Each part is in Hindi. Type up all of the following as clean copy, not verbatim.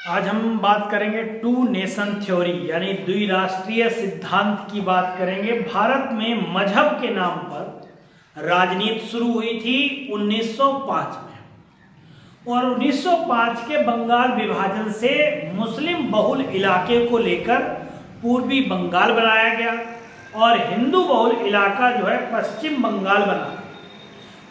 आज हम बात करेंगे टू नेशन थ्योरी यानी द्विराष्ट्रीय सिद्धांत की बात करेंगे। भारत में मजहब के नाम पर राजनीति शुरू हुई थी 1905 में और 1905 के बंगाल विभाजन से मुस्लिम बहुल इलाके को लेकर पूर्वी बंगाल बनाया गया और हिंदू बहुल इलाका जो है पश्चिम बंगाल बना।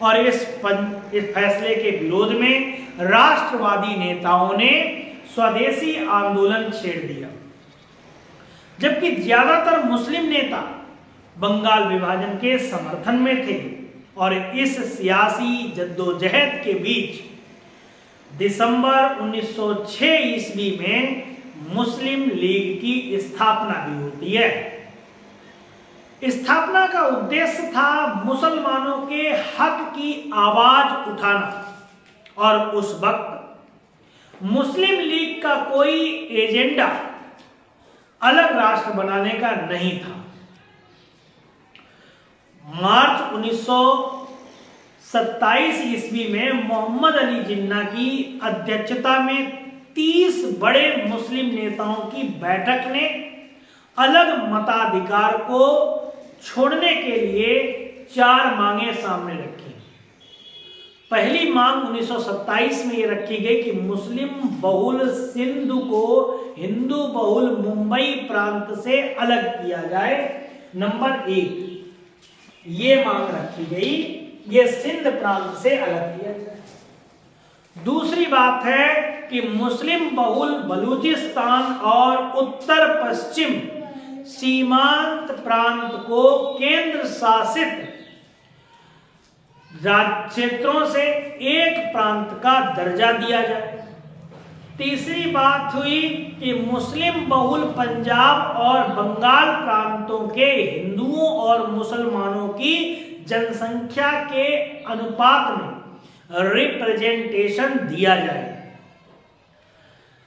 और इस फैसले के विरोध में राष्ट्रवादी नेताओं ने स्वदेशी आंदोलन छेड़ दिया, जबकि ज्यादातर मुस्लिम नेता बंगाल विभाजन के समर्थन में थे। और इस सियासी जद्दोजहद के बीच दिसंबर 1906 ईस्वी में मुस्लिम लीग की स्थापना भी होती है। स्थापना का उद्देश्य था मुसलमानों के हक की आवाज उठाना और उस वक्त मुस्लिम लीग का कोई एजेंडा अलग राष्ट्र बनाने का नहीं था। मार्च 1927 ईस्वी में मोहम्मद अली जिन्ना की अध्यक्षता में 30 बड़े मुस्लिम नेताओं की बैठक ने अलग मताधिकार को छोड़ने के लिए 4 मांगे सामने रखी। पहली मांग 1927 में ये रखी गई कि मुस्लिम बहुल सिंध को हिंदू बहुल मुंबई प्रांत से अलग किया जाए। नंबर 1 ये मांग रखी गई, ये सिंध प्रांत से अलग किया जाए। दूसरी बात है कि मुस्लिम बहुल बलूचिस्तान और उत्तर पश्चिम सीमांत प्रांत को केंद्र शासित राज्य क्षेत्रों से एक प्रांत का दर्जा दिया जाए। तीसरी बात हुई कि मुस्लिम बहुल पंजाब और बंगाल प्रांतों के हिंदुओं और मुसलमानों की जनसंख्या के अनुपात में रिप्रेजेंटेशन दिया जाए।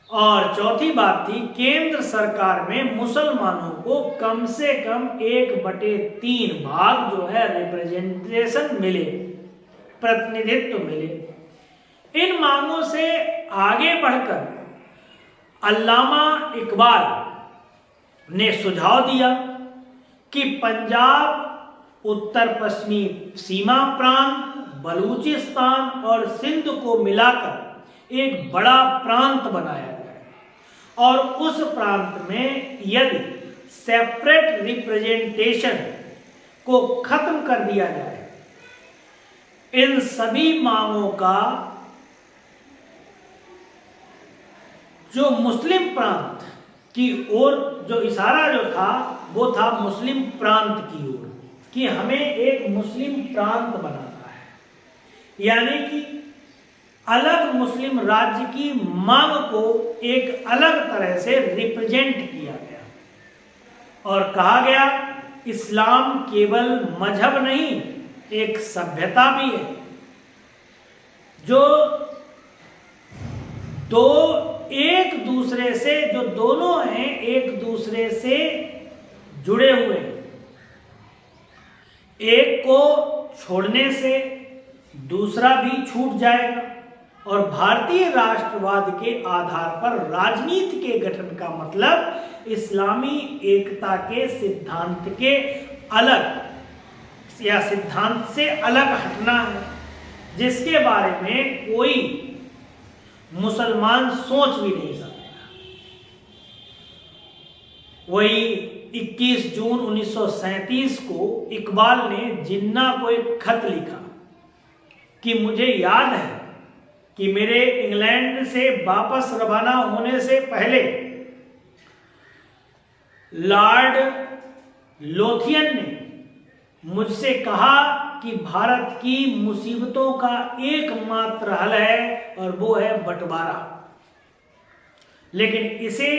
और चौथी बात थी केंद्र सरकार में मुसलमानों को कम से कम 1/3 भाग जो है रिप्रेजेंटेशन मिले, प्रतिनिधित्व मिले। इन मांगों से आगे बढ़कर अल्लामा इकबाल ने सुझाव दिया कि पंजाब, उत्तर पश्चिमी सीमा प्रांत, बलूचिस्तान और सिंध को मिलाकर एक बड़ा प्रांत बनाया जाए और उस प्रांत में यदि सेपरेट रिप्रेजेंटेशन को खत्म कर दिया जाए, इन सभी मांगों का जो मुस्लिम प्रांत की ओर जो इशारा जो था वो था मुस्लिम प्रांत की ओर कि हमें एक मुस्लिम प्रांत बनाना है, यानी कि अलग मुस्लिम राज्य की मांग को एक अलग तरह से रिप्रेजेंट किया गया और कहा गया इस्लाम केवल मजहब नहीं एक सभ्यता भी है जो एक दूसरे से जो दोनों हैं एक दूसरे से जुड़े हुए हैं। एक को छोड़ने से दूसरा भी छूट जाएगा और भारतीय राष्ट्रवाद के आधार पर राजनीति के गठन का मतलब इस्लामी एकता के सिद्धांत के अलग या सिद्धांत से अलग हटना है, जिसके बारे में कोई मुसलमान सोच भी नहीं सकता। वही 21 जून 1937 को इकबाल ने जिन्ना को एक खत लिखा कि मुझे याद है कि मेरे इंग्लैंड से वापस रवाना होने से पहले लॉर्ड लोथियन ने मुझसे कहा कि भारत की मुसीबतों का एकमात्र हल है और वो है बंटवारा, लेकिन इसे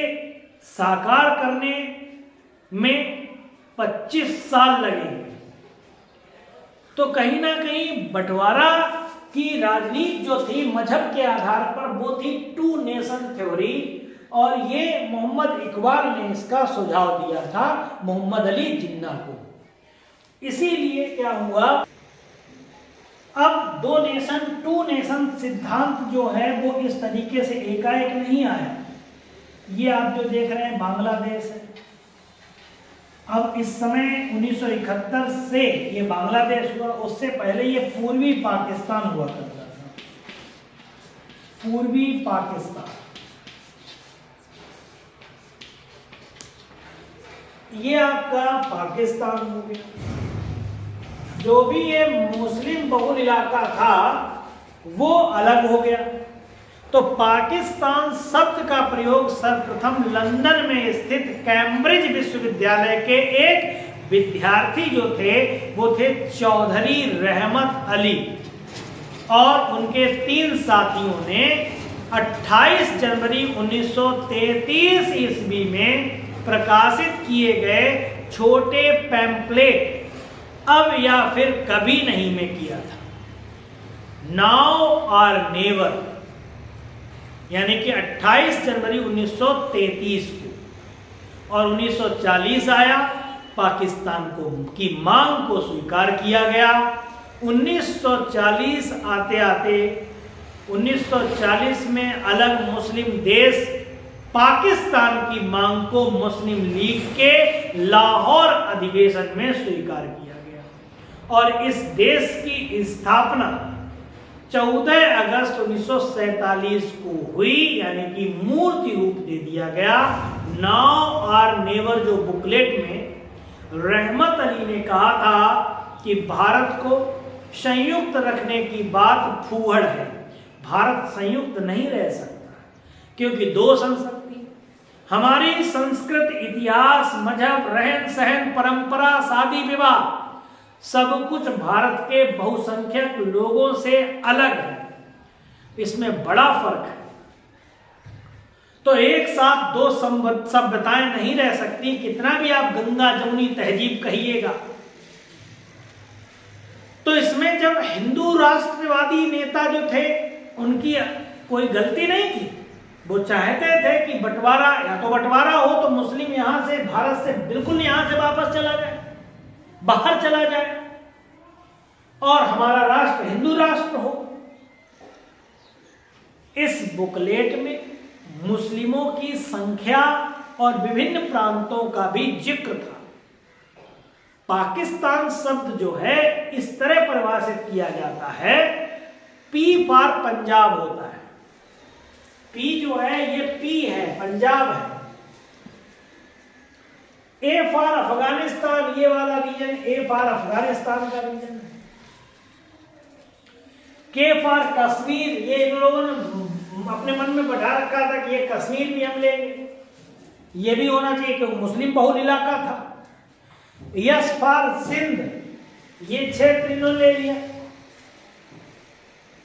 साकार करने में 25 साल लगेंगे। तो कहीं ना कहीं बंटवारा की राजनीति जो थी मजहब के आधार पर वो थी टू नेशन थ्योरी और ये मोहम्मद इकबाल ने इसका सुझाव दिया था मोहम्मद अली जिन्ना को। इसीलिए क्या हुआ, अब दो नेशन टू नेशन सिद्धांत जो है वो इस तरीके से एकाएक नहीं आया, ये आप जो देख रहे हैं बांग्लादेश है। अब इस समय 1971 से ये बांग्लादेश हुआ, उससे पहले ये पूर्वी पाकिस्तान हुआ करता था, पूर्वी पाकिस्तान। ये आपका पाकिस्तान हो गया। जो भी ये मुस्लिम बहुल इलाका था वो अलग हो गया। तो पाकिस्तान शब्द का प्रयोग सर्वप्रथम लंदन में स्थित कैम्ब्रिज विश्वविद्यालय के एक विद्यार्थी जो थे वो थे चौधरी रहमत अली और उनके 3 साथियों ने 28 जनवरी 1933 ईस्वी में प्रकाशित किए गए छोटे पैम्पलेट अब या फिर कभी नहीं में किया था, नाउ और नेवर, यानी कि 28 जनवरी 1933 को। और 1940 आया, पाकिस्तान को की मांग को स्वीकार किया गया। 1940 आते आते 1940 में अलग मुस्लिम देश पाकिस्तान की मांग को मुस्लिम लीग के लाहौर अधिवेशन में स्वीकार किया गया और इस देश की स्थापना 14 अगस्त 1947 को हुई, यानी कि मूर्ति रूप दे दिया गया। नाउ और नेवर जो बुकलेट में रहमत अली ने कहा था कि भारत को संयुक्त रखने की बात फूहड़ है, भारत संयुक्त नहीं रह सकता क्योंकि 2 संस्कृति, हमारी संस्कृत, इतिहास, मजहब, रहन सहन, परंपरा, शादी विवाह सब कुछ भारत के बहुसंख्यक लोगों से अलग है, इसमें बड़ा फर्क है। तो एक साथ 2 सभ्यताएं नहीं रह सकती, कितना भी आप गंगा जमुनी तहजीब कहिएगा। तो इसमें जब हिंदू राष्ट्रवादी नेता जो थे उनकी कोई गलती नहीं थी, वो चाहते थे कि बंटवारा, या तो बंटवारा हो तो मुस्लिम यहां से, भारत से बिल्कुल यहां से वापस चला जाए, बाहर चला जाए और हमारा राष्ट्र हिंदू राष्ट्र हो। इस बुकलेट में मुस्लिमों की संख्या और विभिन्न प्रांतों का भी जिक्र था। पाकिस्तान शब्द जो है इस तरह परिभाषित किया जाता है, पी फॉर पंजाब होता है। पी जो है ये पी है, पंजाब है। ए फॉर अफगानिस्तान, ये वाला रीजन ए फॉर अफगानिस्तान का रीजन है। के फॉर कश्मीर, ये इन लोगों ने अपने मन में बैठा रखा था कि ये कश्मीर भी हम लेंगे, ये भी होना चाहिए क्योंकि मुस्लिम बहुल इलाका था। यस फॉर सिंध, ये क्षेत्र इन्होंने ले लिया।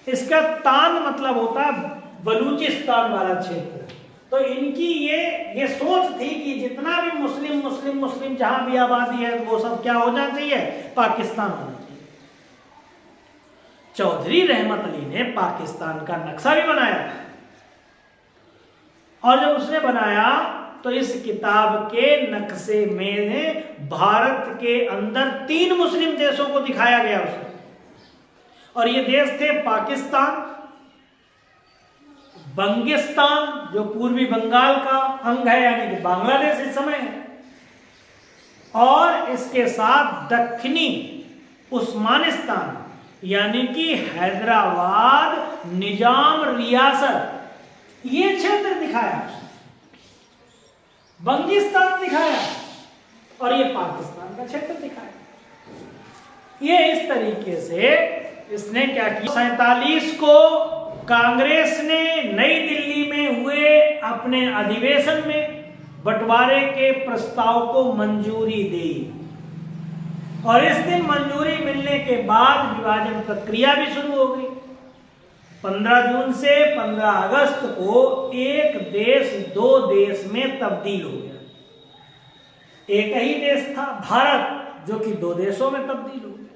इसका तान मतलब होता है बलूचिस्तान वाला क्षेत्र। तो इनकी ये सोच थी कि जितना भी मुस्लिम जहां भी आबादी है वो सब क्या हो जाना चाहिए, पाकिस्तान होना चाहिए। चौधरी रहमत अली ने पाकिस्तान का नक्शा भी बनाया था और जब उसने बनाया तो इस किताब के नक्शे में भारत के अंदर 3 मुस्लिम देशों को दिखाया गया उसने, और ये देश थे पाकिस्तान, बंगिस्तान जो पूर्वी बंगाल का अंग है यानी कि बांग्लादेश इस समय है, और इसके साथ दक्षिणी उस्मानिस्तान यानी कि हैदराबाद निजाम रियासत, ये क्षेत्र दिखाया, बंगिस्तान दिखाया और ये पाकिस्तान का क्षेत्र दिखाया। ये इस तरीके से इसने क्या किया, 47 को कांग्रेस ने नई दिल्ली में हुए अपने अधिवेशन में बंटवारे के प्रस्ताव को मंजूरी दी और इस दिन मंजूरी मिलने के बाद विभाजन प्रक्रिया भी शुरू हो गई। 15 जून से 15 अगस्त को एक देश 2 देश में तब्दील हो गया। एक ही देश था भारत जो कि 2 देशों में तब्दील हो गया।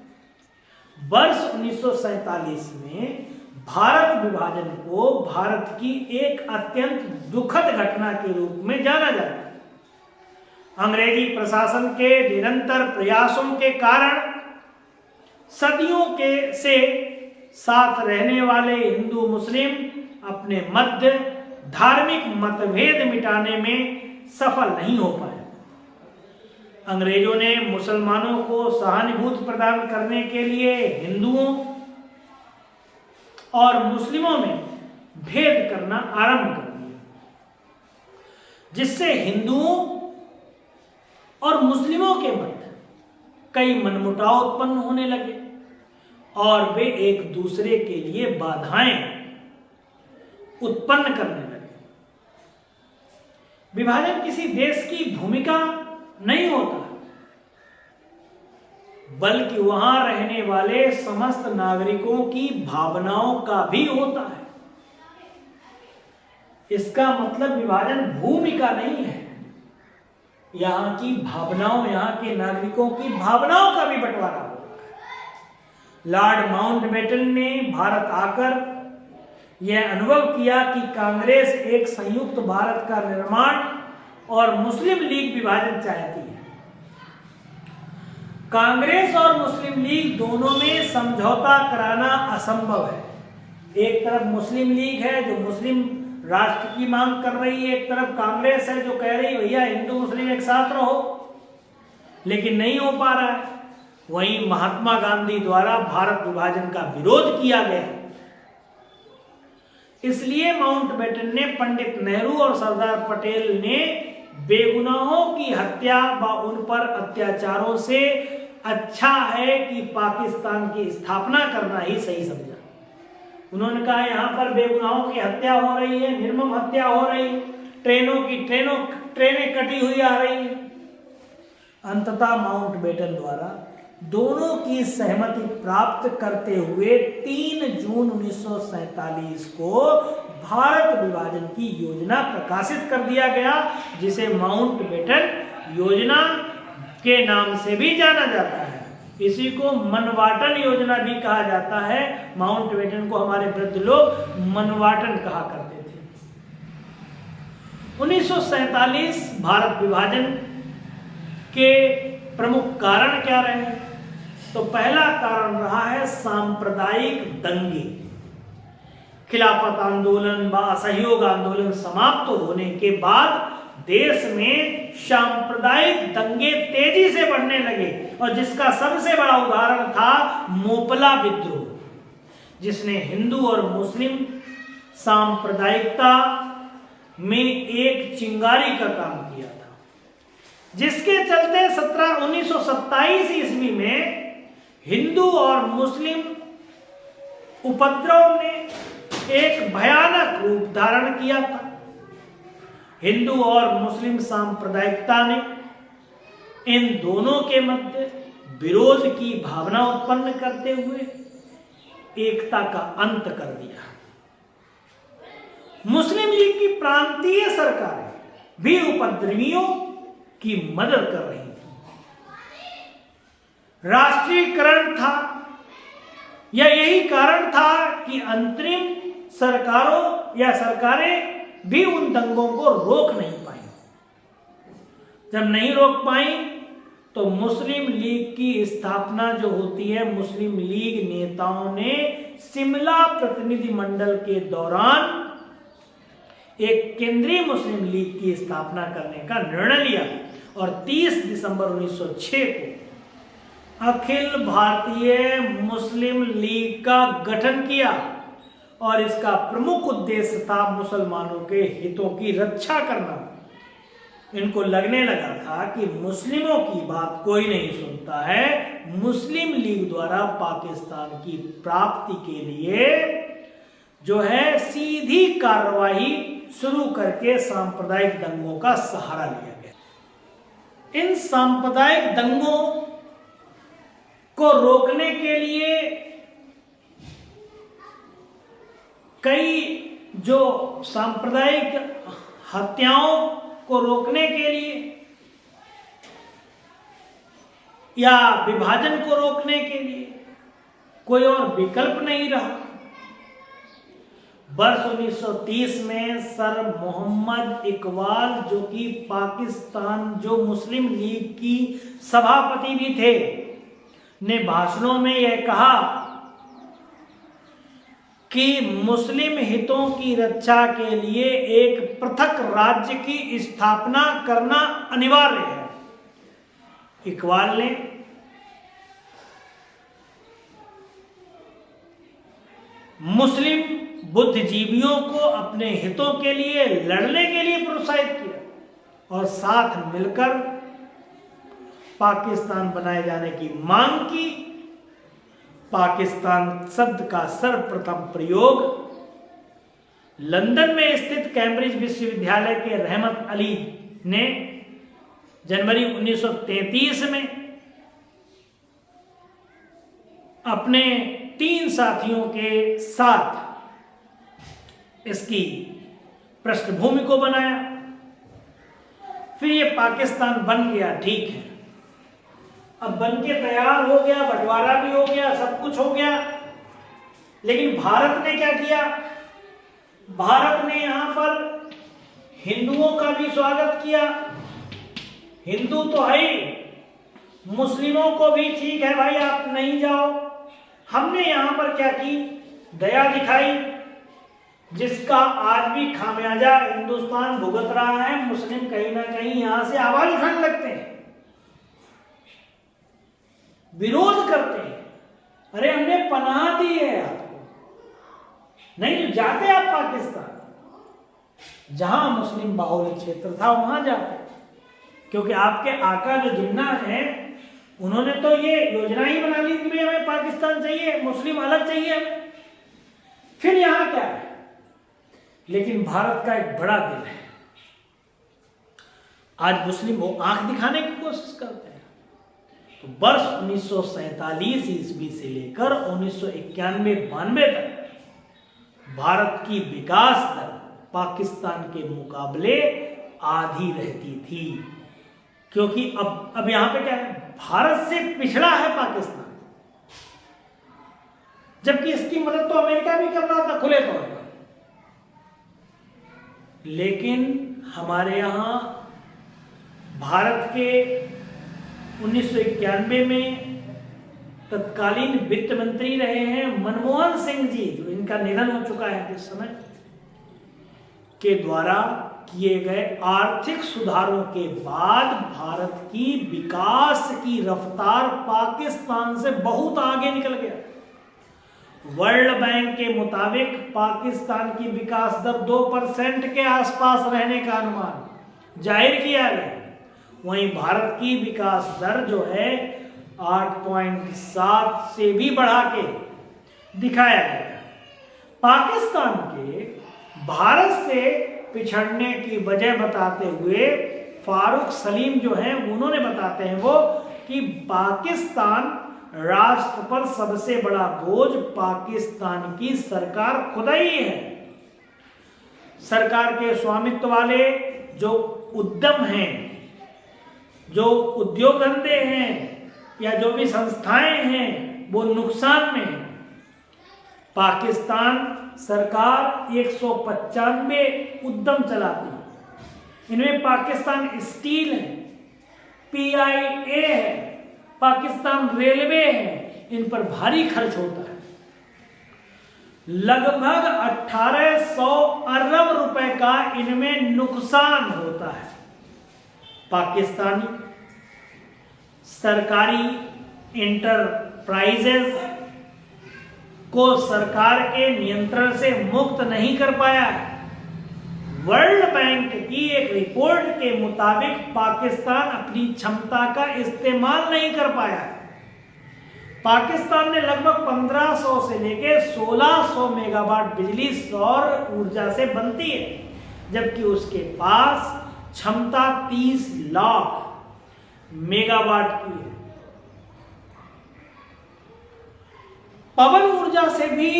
वर्ष 1947 में भारत विभाजन को भारत की एक अत्यंत दुखद घटना के रूप में जाना जाता है। अंग्रेजी प्रशासन के निरंतर प्रयासों के कारण सदियों के से साथ रहने वाले हिंदू मुस्लिम अपने मध्य धार्मिक मतभेद मिटाने में सफल नहीं हो पाया। अंग्रेजों ने मुसलमानों को सहानुभूति प्रदान करने के लिए हिंदुओं और मुस्लिमों में भेद करना आरंभ कर दिया, जिससे हिंदुओं और मुस्लिमों के मध्य कई मनमुटाव उत्पन्न होने लगे और वे एक दूसरे के लिए बाधाएं उत्पन्न करने लगे। विभाजन किसी देश की भूमिका नहीं होता, बल्कि वहां रहने वाले समस्त नागरिकों की भावनाओं का भी होता है। इसका मतलब विभाजन भूमिका नहीं है, यहां की भावनाओं, यहां के नागरिकों की भावनाओं का भी बंटवारा होता है। लॉर्ड माउंटबेटन ने भारत आकर यह अनुभव किया कि कांग्रेस एक संयुक्त भारत का निर्माण और मुस्लिम लीग विभाजन चाहती है। कांग्रेस और मुस्लिम लीग दोनों में समझौता कराना असंभव है। एक तरफ मुस्लिम लीग है जो मुस्लिम राष्ट्र की मांग कर रही है, एक तरफ कांग्रेस है जो कह रही है भैया हिंदू मुस्लिम एक साथ रहो, लेकिन नहीं हो पा रहा है। वहीं महात्मा गांधी द्वारा भारत विभाजन का विरोध किया गया, इसलिए माउंटबेटन ने पंडित नेहरू और सरदार पटेल ने बेगुनाहों की हत्या व उन पर अत्याचारों से अच्छा है कि पाकिस्तान की स्थापना करना ही सही समझा। उन्होंने कहा यहां पर बेगुनाहों की हत्या हो रही है, निर्मम हत्या हो रही है, ट्रेनें कटी हुई आ रही है। अंततः माउंटबेटन द्वारा दोनों की सहमति प्राप्त करते हुए 3 जून 1947 को भारत विभाजन की योजना प्रकाशित कर दिया गया, जिसे माउंटबेटन योजना के नाम से भी जाना जाता है। इसी को मनवाटन योजना भी कहा जाता है। माउंटबेटन को हमारे वृद्ध लोग मनवाटन कहा करते थे। 1947 भारत विभाजन के प्रमुख कारण क्या रहे? तो पहला कारण रहा है सांप्रदायिक दंगे। खिलाफत आंदोलन व असहयोग आंदोलन समाप्त होने के बाद देश में सांप्रदायिक दंगे तेजी से बढ़ने लगे और जिसका सबसे बड़ा उदाहरण था मोपला विद्रोह, जिसने हिंदू और मुस्लिम सांप्रदायिकता में एक चिंगारी का काम किया था, जिसके चलते 1927 ईस्वी में हिंदू और मुस्लिम उपद्रव ने एक भयानक रूप धारण किया था। हिंदू और मुस्लिम सांप्रदायिकता ने इन दोनों के मध्य विरोध की भावना उत्पन्न करते हुए एकता का अंत कर दिया। मुस्लिम लीग की प्रांतीय सरकारें भी उपद्रवियों की मदद कर रही थी। राष्ट्रीयकरण था या यही कारण था कि अंतरिम सरकारों या सरकारें भी उन दंगों को रोक नहीं पाई। जब नहीं रोक पाई तो मुस्लिम लीग की स्थापना जो होती है, मुस्लिम लीग नेताओं ने शिमला प्रतिनिधिमंडल के दौरान एक केंद्रीय मुस्लिम लीग की स्थापना करने का निर्णय लिया और 30 दिसंबर 1906 को अखिल भारतीय मुस्लिम लीग का गठन किया और इसका प्रमुख उद्देश्य था मुसलमानों के हितों की रक्षा करना। इनको लगने लगा था कि मुस्लिमों की बात कोई नहीं सुनता है। मुस्लिम लीग द्वारा पाकिस्तान की प्राप्ति के लिए जो है सीधी कार्रवाई शुरू करके सांप्रदायिक दंगों का सहारा लिया गया। इन सांप्रदायिक दंगों को रोकने के लिए कई जो सांप्रदायिक हत्याओं को रोकने के लिए या विभाजन को रोकने के लिए कोई और विकल्प नहीं रहा। वर्ष 1930 में सर मोहम्मद इकबाल, जो कि पाकिस्तान जो मुस्लिम लीग की सभापति भी थे, ने भाषणों में यह कहा कि मुस्लिम हितों की रक्षा के लिए एक पृथक राज्य की स्थापना करना अनिवार्य है। इकबाल ने मुस्लिम बुद्धिजीवियों को अपने हितों के लिए लड़ने के लिए प्रोत्साहित किया और साथ मिलकर पाकिस्तान बनाए जाने की मांग की। पाकिस्तान शब्द का सर्वप्रथम प्रयोग लंदन में स्थित कैम्ब्रिज विश्वविद्यालय के रहमत अली ने जनवरी 1933 में अपने 3 साथियों के साथ इसकी पृष्ठभूमि को बनाया। फिर ये पाकिस्तान बन गया, ठीक है, अब बन के तैयार हो गया, बंटवारा भी हो गया, सब कुछ हो गया। लेकिन भारत ने क्या किया? भारत ने यहां पर हिंदुओं का भी स्वागत किया। हिंदू तो है ही, मुस्लिमों को भी ठीक है भाई आप नहीं जाओ। हमने यहां पर क्या की? दया दिखाई, जिसका आज भी खामियाजा हिंदुस्तान भुगत रहा है। मुस्लिम कहीं ना कहीं यहां से आवाज उठाने लगते हैं, विरोध करते हैं, अरे हमने पनाह दी है आपको, नहीं जाते आप पाकिस्तान। जहां मुस्लिम बाहुल्य क्षेत्र था वहां जाते, क्योंकि आपके आका जो जिन्ना है उन्होंने तो ये योजना ही बना ली कि हमें पाकिस्तान चाहिए, मुस्लिम अलग चाहिए हमें। फिर यहां क्या है? लेकिन भारत का एक बड़ा दिल है। आज मुस्लिम वो आंख दिखाने की कोशिश करते हैं। तो वर्ष 1947 ईस्वी से लेकर 1991-92 तक भारत की विकास दर पाकिस्तान के मुकाबले आधी रहती थी, क्योंकि अब यहां पे क्या है? भारत से पिछड़ा है पाकिस्तान, जबकि इसकी मदद तो अमेरिका भी कर रहा था खुले तौर पर। लेकिन हमारे यहां भारत के 1991 में तत्कालीन वित्त मंत्री रहे हैं मनमोहन सिंह जी, जो इनका निधन हो चुका है इस समय, के द्वारा किए गए आर्थिक सुधारों के बाद भारत की विकास की रफ्तार पाकिस्तान से बहुत आगे निकल गया। वर्ल्ड बैंक के मुताबिक पाकिस्तान की विकास दर 2% के आसपास रहने का अनुमान जाहिर किया गया। वहीं भारत की विकास दर जो है 8.7 से भी बढ़ा के दिखाया गया। पाकिस्तान के भारत से पिछड़ने की वजह बताते हुए फारूक सलीम जो हैं उन्होंने बताते हैं वो कि पाकिस्तान राष्ट्र पर सबसे बड़ा बोझ पाकिस्तान की सरकार खुद ही है। सरकार के स्वामित्व वाले जो उद्यम हैं, जो उद्योग धंधे हैं या जो भी संस्थाएं हैं, वो नुकसान में है। पाकिस्तान सरकार 195 उद्यम चलाती है। इनमें पाकिस्तान स्टील है, PIA है, पाकिस्तान रेलवे है, इन पर भारी खर्च होता है। लगभग 1800 अरब रुपए का इनमें नुकसान होता है। पाकिस्तानी सरकारी इंटरप्राइजेज को सरकार के नियंत्रण से मुक्त नहीं कर पाया है। वर्ल्ड बैंक की एक रिपोर्ट के मुताबिक पाकिस्तान अपनी क्षमता का इस्तेमाल नहीं कर पाया है। पाकिस्तान ने लगभग 1500 से लेकर 1600 मेगावाट बिजली सौर ऊर्जा से बनती है, जबकि उसके पास क्षमता 30 लाख मेगावाट की है। पवन ऊर्जा से भी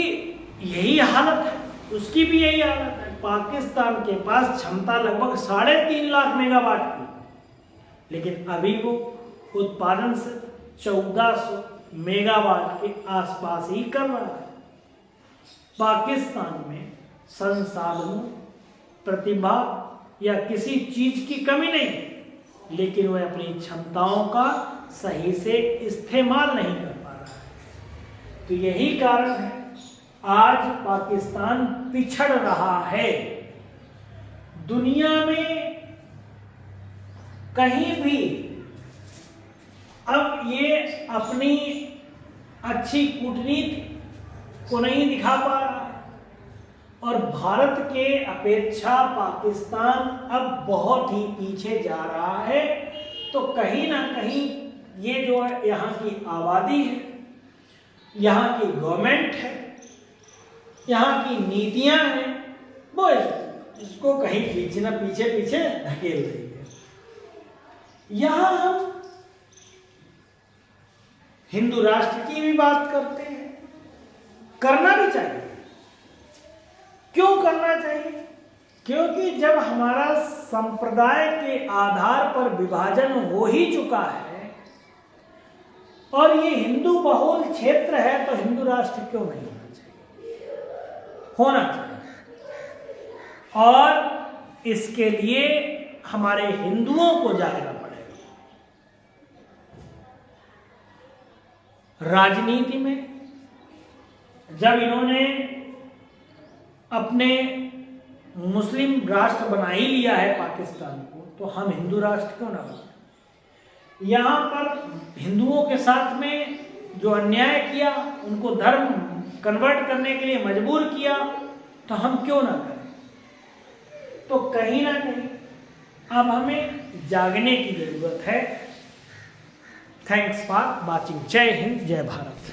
यही हालत है, उसकी भी यही हालत है। पाकिस्तान के पास क्षमता लगभग 3.5 लाख मेगावाट की, लेकिन अभी वो उत्पादन से 1400 मेगावाट के आसपास ही कर रहा है। पाकिस्तान में संसाधनों, प्रतिभा या किसी चीज की कमी नहीं, लेकिन वह अपनी क्षमताओं का सही से इस्तेमाल नहीं कर पा रहा है। तो यही कारण है आज पाकिस्तान पिछड़ रहा है। दुनिया में कहीं भी अब ये अपनी अच्छी कूटनीति को नहीं दिखा पा रहा है और भारत के अपेक्षा पाकिस्तान अब बहुत ही पीछे जा रहा है। तो कहीं ना कहीं ये जो है यहाँ की आबादी है, यहाँ की गवर्नमेंट है, यहाँ की नीतियां हैं, वो इसको कहीं पीछे ना पीछे धकेल रही है। यहां हम हिंदू राष्ट्र की भी बात करते हैं, करना भी चाहिए। क्यों करना चाहिए? क्योंकि जब हमारा संप्रदाय के आधार पर विभाजन हो ही चुका है और ये हिंदू बहुल क्षेत्र है, तो हिंदू राष्ट्र क्यों नहीं होना चाहिए? होना चाहिए। और इसके लिए हमारे हिंदुओं को जागना पड़ेगा। राजनीति में जब इन्होंने अपने मुस्लिम राष्ट्र बना ही लिया है पाकिस्तान को, तो हम हिंदू राष्ट्र क्यों ना बनाएं? यहां पर हिंदुओं के साथ में जो अन्याय किया, उनको धर्म कन्वर्ट करने के लिए मजबूर किया, तो हम क्यों ना करें? तो कहीं ना कहीं अब हमें जागने की जरूरत है। Thanks for watching. जय हिंद, जय भारत।